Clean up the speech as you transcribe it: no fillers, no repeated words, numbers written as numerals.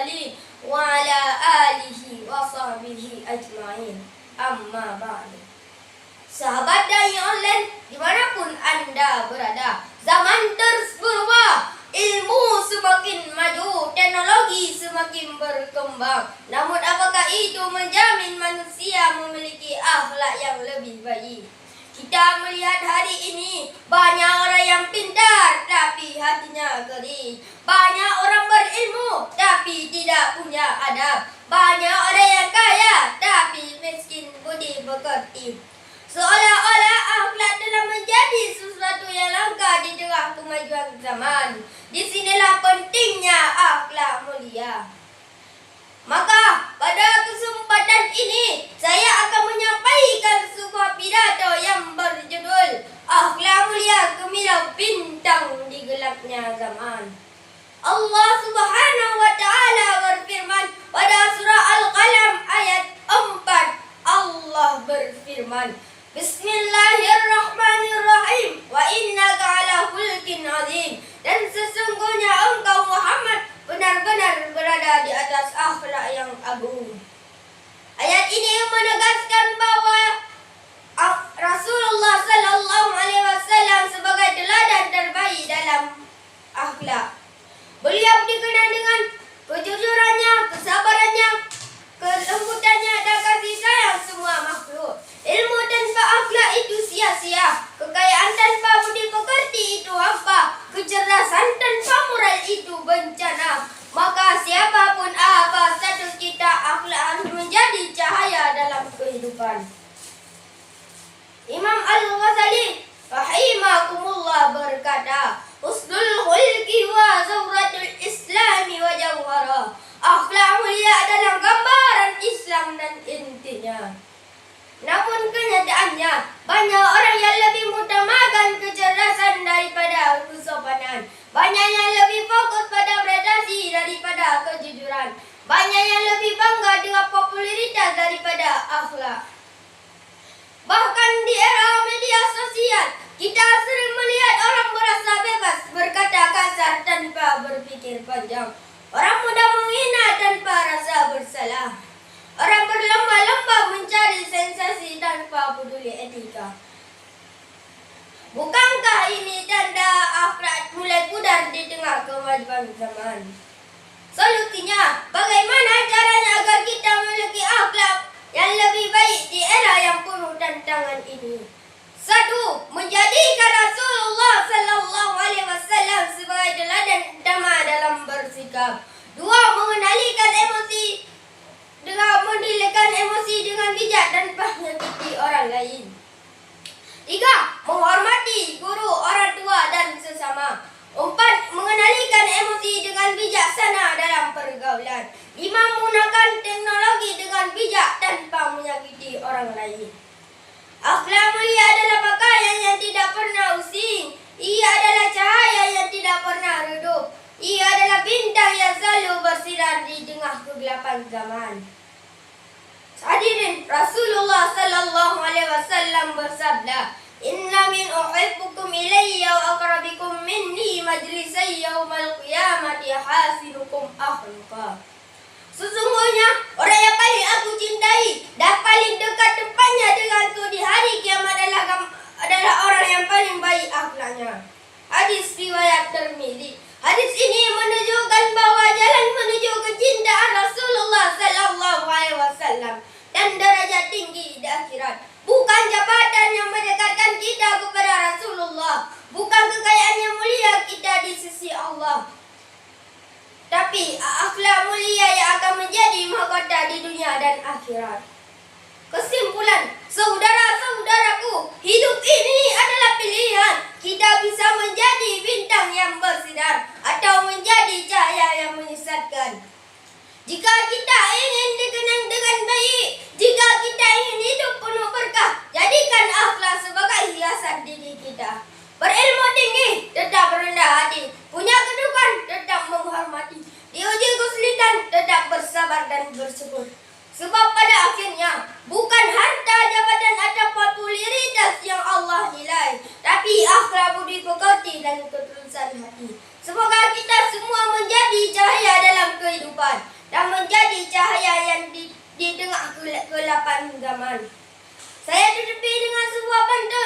mursalin wa ala alihi wa sahbihi ajma'in. Amma ba'du. Sahabat Dai Online dimanapun Anda berada, zaman terus berubah, ilmu semakin maju, teknologi semakin berkembang. Namun apakah itu menjamin manusia memiliki akhlak yang lebih baik? Kita melihat hari ini banyak orang yang pintar tapi hatinya kering. Banyak orang berilmu tapi tidak punya adab. Banyak orang yang kaya tapi miskin budi pekerti. Seolah-olah akhlak telah menjadi sesuatu yang langka di tengah kemajuan zaman. Disinilah pentingnya akhlak mulia. Maka pada kesempatan ini saya akan menyampaikan sebuah pidato yang berjudul Akhlak Mulia Gemilang Bintang di Gelapnya Zaman. Allah Subhanahu wa taala berfirman pada surah Al-Qalam ayat 4. Allah berfirman, Bismillahirrahmanirrahim. Wa innaka ala khulqin azim. Dan sesungguhnya engkau Muhammad benar-benar berada di atas akhlak yang agung. Ayat ini menegaskan bahwa Rasulullah sallallahu alaihi wasallam sebagai teladan terbaik dalam akhlak. Beliau dikenal dengan kejujurannya, kesabarannya, kelembutannya dan kasih sayang semua makhluk. Ilmu tanpa akhlak itu sia-sia. Kekayaan tanpa budi pekerti itu hampa. Kecerdasan tanpa moral itu bencana. Maka siapapun apa status kita, akhlak harus menjadi cahaya dalam kehidupan. Imam Al-Ghazali rahimakumullah berkata, Husnul khulqi wa zawratul islami wa jawharah. Akhlak mulia adalah gambaran Islam dan intinya. Namun kenyataannya, banyak orang yang lebih mengutamakan kecerdasan daripada kesopanan. Banyak yang lebih fokus pada prestasi daripada kejujuran. Banyak yang lebih bangga dengan popularitas daripada akhlak. Bahkan di era media sosial, kita sering melihat orang merasa bebas berkata kasar tanpa berpikir panjang. Orang mudah menghina tanpa rasa bersalah. Orang berlomba-lomba mencari sensasi tanpa peduli etika. Bukankah ini tanda akhlak mulai pudar di tengah kemajuan zaman? Solusinya, bagaimana caranya agar kita memiliki akhlak yang lebih baik di era yang penuh tantangan ini? 1. Menjadikan Rasulullah sallallahu alaihi wasallam sebagai teladan utama dalam bersikap. 2. Mengendalikan emosi dengan bijak tanpa menyakiti orang lain. 3. Menghormati guru, orang tua dan sesama. 4. Mengendalikan emosi dengan bijaksana dalam pergaulan. 5. Menggunakan teknologi dengan bijak tanpa menyakiti orang lain. Akhlak mulia adalah pakaian yang tidak pernah using. Ia adalah cahaya yang tidak pernah redup. Ia adalah bintang yang selalu bersinar di tengah kegelapan zaman. Hadirin, Rasulullah sallallahu alaihi wasallam bersabda, Inna min uhibbukum ilayya wa aqrabikum minni majlisai yaumal qiyamati hasinukum akhlaqa. Sesungguhnya orang yang paling aku cintai dan paling dekat tempatnya denganku di hari kiamat adalah orang yang paling baik akhlaknya. Hadis riwayat Tirmizi. Hadis ini menunjukkan bahwa jalan menuju kecintaan Rasulullah sallallahu alaihi wasallam dan derajat tinggi di akhirat bukan jabatan yang mendekatkan kita kepada Rasulullah, bukan kekayaan yang mulia kita di sisi Allah, tapi akhlak mulia yang akan menjadi mahkota di dunia dan akhirat. Kesimpulan, saudara-saudaraku, hidup ini adalah pilihan. Kita bisa menjadi bintang yang bersinar atau menjadi cahaya yang menyesatkan. Jika kita ingin dikenang dengan baik, jika kita ingin hidup penuh berkah, jadikan akhlak sebagai hiasan diri kita. Berilmu tinggi, tetap rendah hati. Punya kedudukan, tetap menghormati. Diuji kesulitan, tetap bersabar dan bersyukur. Sebab pada akhirnya, bukan harta, jabatan atau popularitas yang Allah nilai, tapi akhlak, budi pekerti dan ketulusan hati. Semoga kita semua menjadi cahaya dalam kehidupan. menjadi cahaya yang di tengah kegelapan zaman. Saya ditutupi dengan sebuah benda